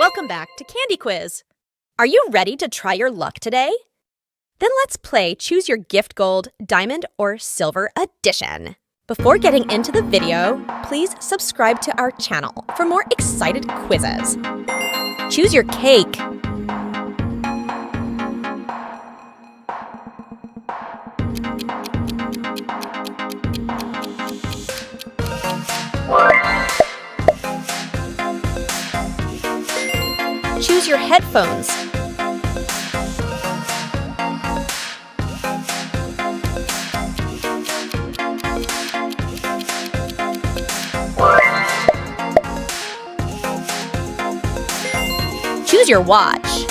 Welcome back to Candy Quiz. Are you ready to try your luck today? Then let's play Choose Your Gift Gold, Diamond, or Silver Edition. Before getting into the video, please subscribe to our channel for more excited quizzes. Choose your cake. Choose your headphones. Choose your watch.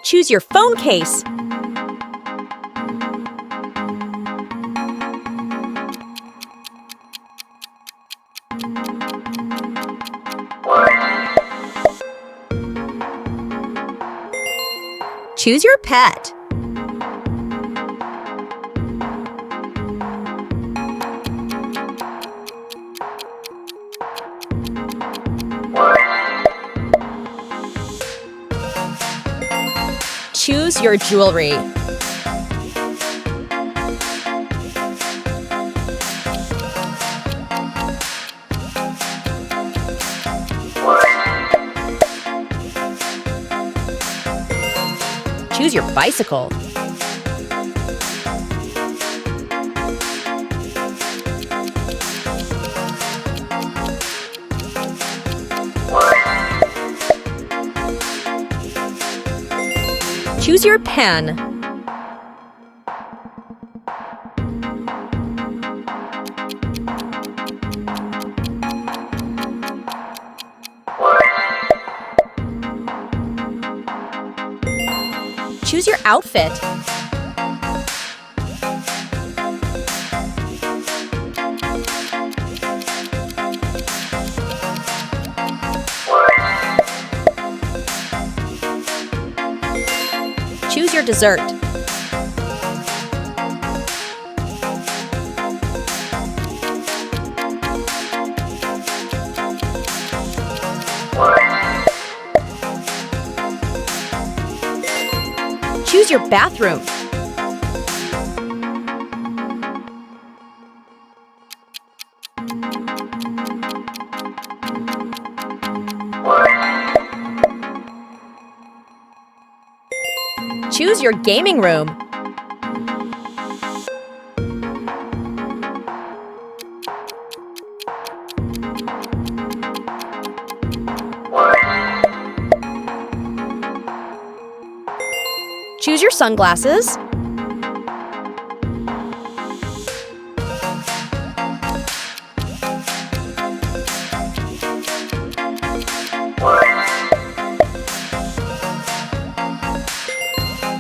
Choose your phone case. Choose your pet. Choose your jewelry. Choose your bicycle. Choose your pen. Choose your outfit. Choose your dessert. Choose your bathroom. Choose your gaming room. Choose your sunglasses.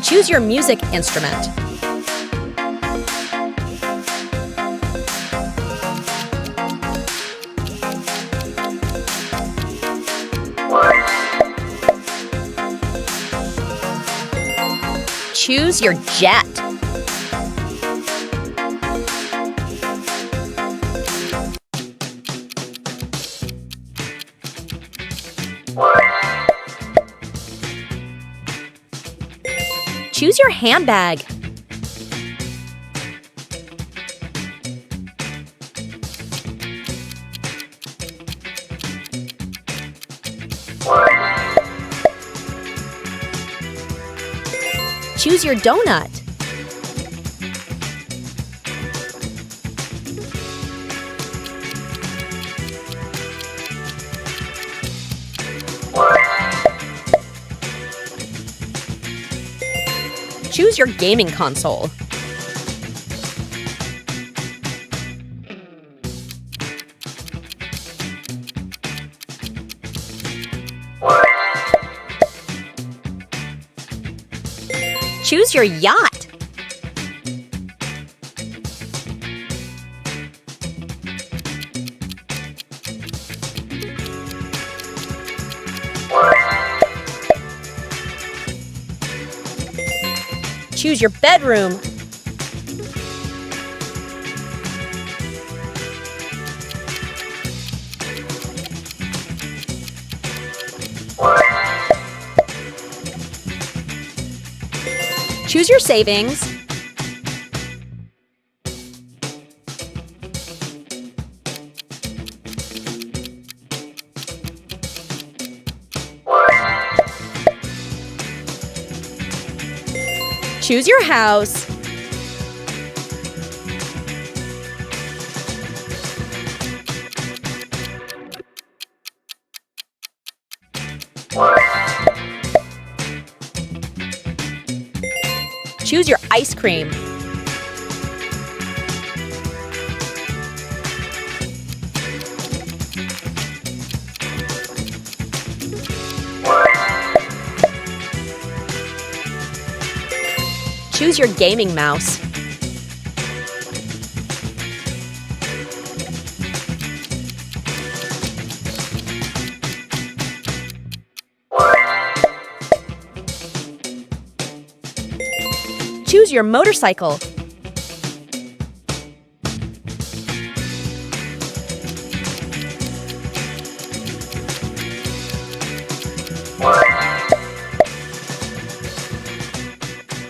Choose your music instrument. Choose your jet. Choose your handbag. Choose your donut. Choose your gaming console. Choose your yacht. Choose your bedroom. Choose your savings. Choose your house. Choose your ice cream. Choose your gaming mouse. Choose your motorcycle.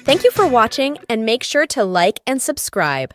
Thank you for watching, and make sure to like and subscribe.